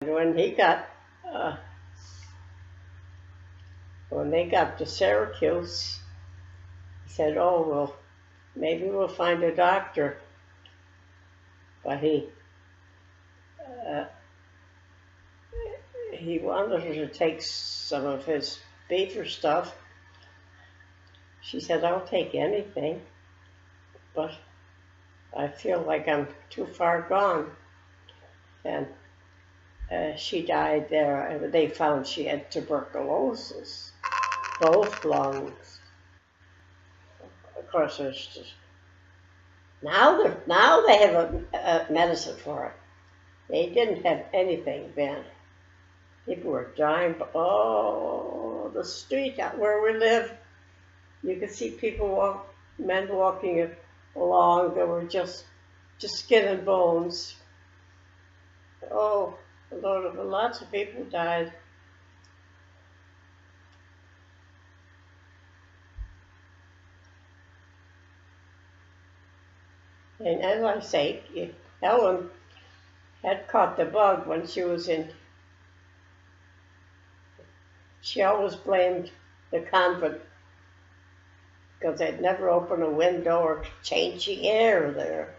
When he got, uh, when they got to Syracuse, he said, "Oh well, maybe we'll find a doctor." But uh, he wanted her to take some of his beaver stuff. She said, "I'll take anything, but I feel like I'm too far gone." And she died there. They found she had tuberculosis, both lungs. Of course, there's just now they have a medicine for it. They didn't have anything then. People were dying. But, oh, the street out where we live, you could see men walking along that were just skin and bones. Oh, lots of people died. And as I say, Ellen had caught the bug when she was in. She always blamed the convent because they'd never open a window or change the air there.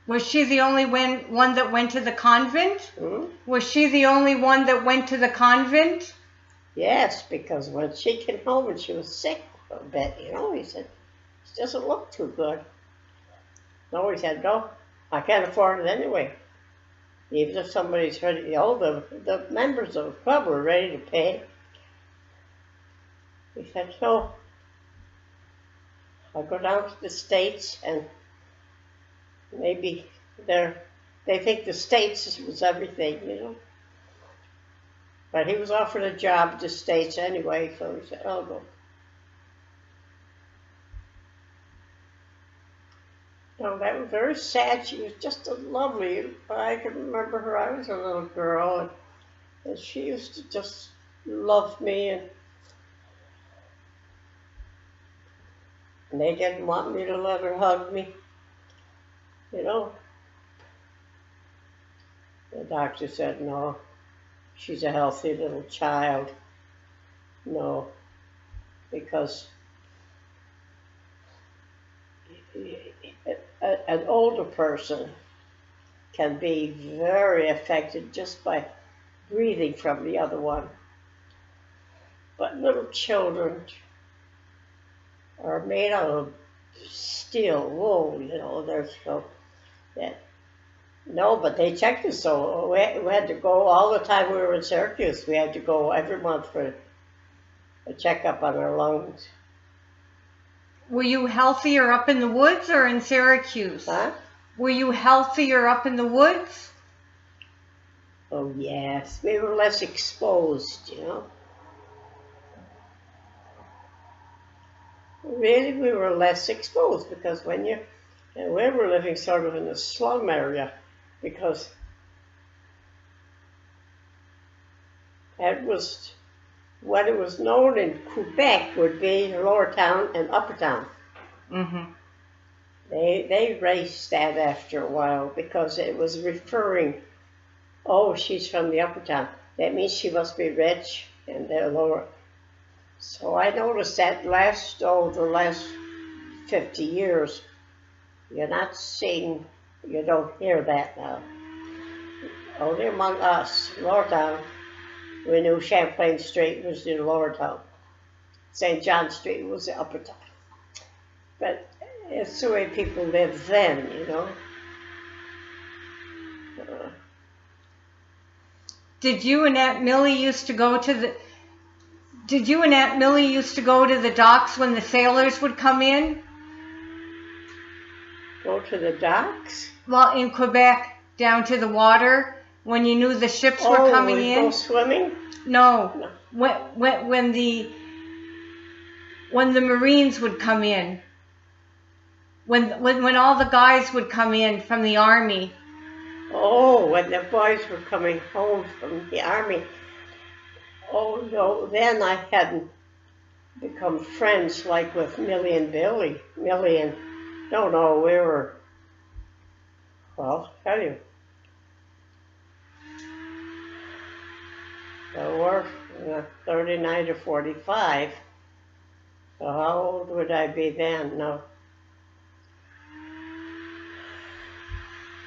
Was she the only one that went to the convent? Hmm? Was she the only one that went to the convent? Yes, because when she came home and she was sick a bit, he said, "She doesn't look too good." No, he said, "No, I can't afford it anyway." Even if somebody's ready, the members of the club were ready to pay. He said, "So I'll go down to the States and maybe they think the States was everything. But he was offered a job at the States anyway, so he said, "I'll go." No, that was very sad. She was just a lovely. I can remember her. I was a little girl, and she used to just love me, and they didn't want me to let her hug me. The doctor said, "No, she's a healthy little child." No, because an older person can be very affected just by breathing from the other one. But little children are made out of steel, wool, there's no that. No, but they checked us, so we had to go all the time we were in Syracuse. We had to go every month for a checkup on our lungs. Were you healthier up in the woods or in Syracuse? Huh? Were you healthier up in the woods? Oh, yes. We were less exposed, Really, we were less exposed because we were living sort of in a slum area because that was what it was known in Koubek would be Lower Town and Upper Town. Mm-hmm. They erased that after a while because it was referring, "Oh, she's from the Upper Town. That means she must be rich," and they're lower. So I noticed that the last 50 years, you don't hear that now. Only among us, Lower Town, we knew Champlain Street was the Lower Town. St. John Street was the Upper Town. But it's the way people lived then, Did you and Aunt Millie used to go to the docks when the sailors would come in? Go to the docks? Well, in Quebec, down to the water, when you knew the ships were coming in? Go swimming? No. When the Marines would come in. When all the guys would come in from the Army. Oh, when the boys were coming home from the Army. Oh, no, then I hadn't become friends like with Millie and Billy. Millie and No, we were, well, I'll tell you, we were 39 to 45. So how old would I be then? No.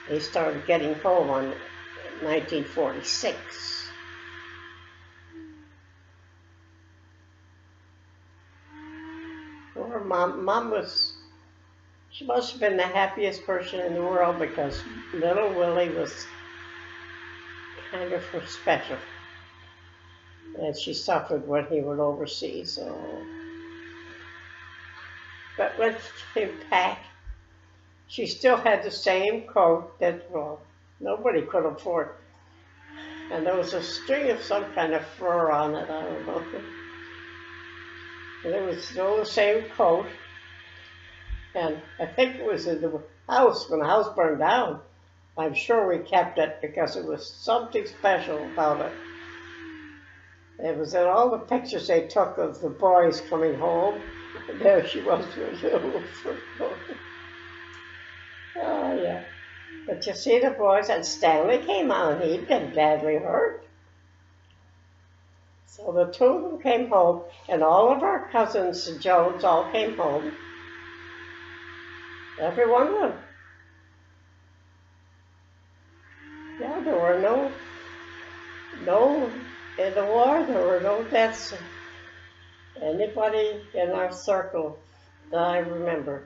They started getting home on 1946. Well, Mom was, she must have been the happiest person in the world because little Willie was kind of special. And she suffered when he went overseas. So. But when she came back, she still had the same coat that, well, nobody could afford. And there was a string of some kind of fur on it, I don't know. And it was still the same coat. And I think it was in the house, when the house burned down. I'm sure we kept it because it was something special about it. It was in all the pictures they took of the boys coming home. And there she was with a little fur coat. Oh, yeah. But you see the boys, and Stanley came out, he'd been badly hurt. So the two of them came home, and all of our cousins, the Jones, all came home. Every one of them. Yeah, there were no, in the war, there were no deaths. Anybody in our circle that I remember.